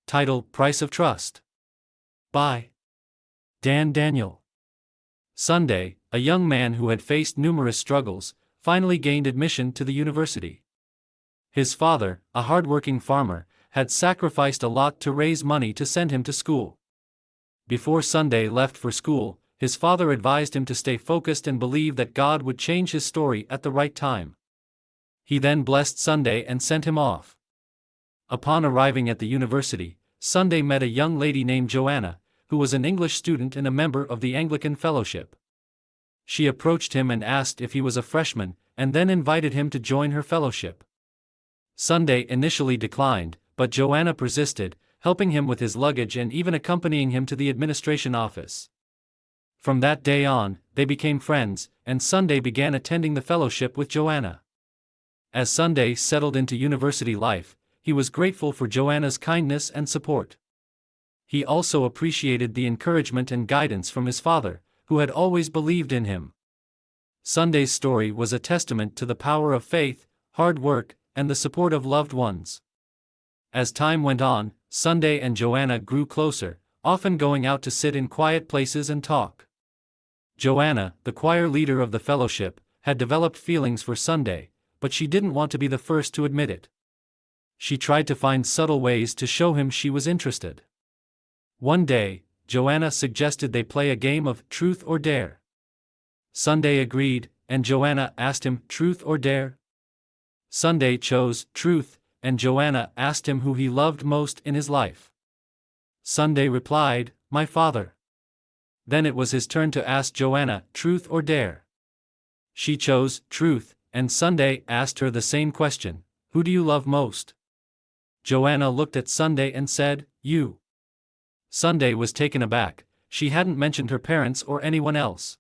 Title: Price of Trust. By Dan Daniel. Sunday, a young man who had faced numerous struggles, finally gained admission to the university. His father, a hard-working farmer, had sacrificed a lot to raise money to send him to school. Before Sunday left for school, his father advised him to stay focused and believe that God would change his story at the right time. He then blessed Sunday and sent him off. Upon arriving at the university, Sunday met a young lady named Joanna, who was an English student and a member of the Anglican Fellowship. She approached him and asked if he was a freshman, and then invited him to join her fellowship. Sunday initially declined, but Joanna persisted, helping him with his luggage and even accompanying him to the administration office. From that day on, they became friends, and Sunday began attending the fellowship with Joanna. As Sunday settled into university life, he was grateful for Joanna's kindness and support. He also appreciated the encouragement and guidance from his father, who had always believed in him. Sunday's story was a testament to the power of faith, hard work, and the support of loved ones. As time went on, Sunday and Joanna grew closer, often going out to sit in quiet places and talk. Joanna, the choir leader of the fellowship, had developed feelings for Sunday, but she didn't want to be the first to admit it. She tried to find subtle ways to show him she was interested. One day, Joanna suggested they play a game of truth or dare. Sunday agreed, and Joanna asked him, "Truth or dare?" Sunday chose truth, and Joanna asked him who he loved most in his life. Sunday replied, "My father." Then it was his turn to ask Joanna, "Truth or dare?" She chose truth, and Sunday asked her the same question, "Who do you love most?" Joanna looked at Sunday and said, "You." Sunday was taken aback. She hadn't mentioned her parents or anyone else.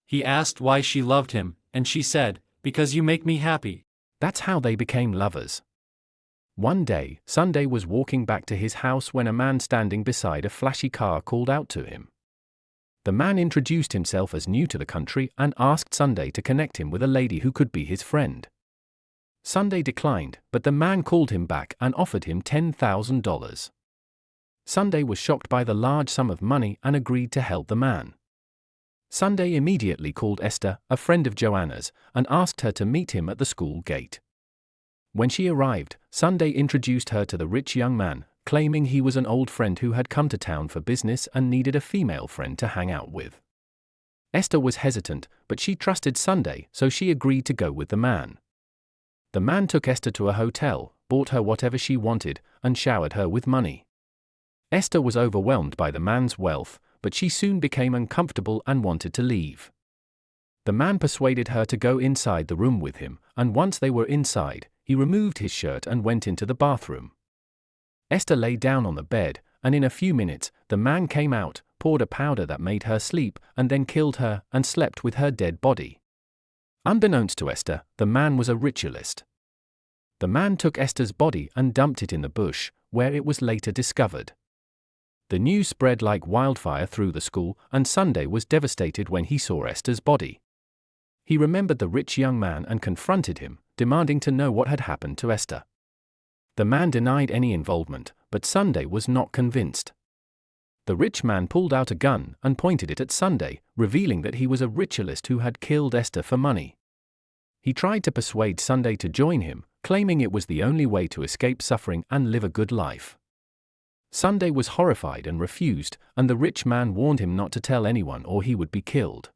He asked why she loved him, and she said, "Because you make me happy." That's how they became lovers. One day, Sunday was walking back to his house when a man standing beside a flashy car called out to him. The man introduced himself as new to the country and asked Sunday to connect him with a lady who could be his friend. Sunday declined, but the man called him back and offered him $10,000. Sunday was shocked by the large sum of money and agreed to help the man. Sunday immediately called Esther, a friend of Joanna's, and asked her to meet him at the school gate. When she arrived, Sunday introduced her to the rich young man, claiming he was an old friend who had come to town for business and needed a female friend to hang out with. Esther was hesitant, but she trusted Sunday, so she agreed to go with the man. The man took Esther to a hotel, bought her whatever she wanted, and showered her with money. Esther was overwhelmed by the man's wealth, but she soon became uncomfortable and wanted to leave. The man persuaded her to go inside the room with him, and once they were inside, he removed his shirt and went into the bathroom. Esther lay down on the bed, and in a few minutes, the man came out, poured a powder that made her sleep, and then killed her and slept with her dead body. Unbeknownst to Esther, the man was a ritualist. The man took Esther's body and dumped it in the bush, where it was later discovered. The news spread like wildfire through the school, and Sunday was devastated when he saw Esther's body. He remembered the rich young man and confronted him, demanding to know what had happened to Esther. The man denied any involvement, but Sunday was not convinced. The rich man pulled out a gun and pointed it at Sunday, revealing that he was a ritualist who had killed Esther for money. He tried to persuade Sunday to join him, claiming it was the only way to escape suffering and live a good life. Sunday was horrified and refused, and the rich man warned him not to tell anyone or he would be killed.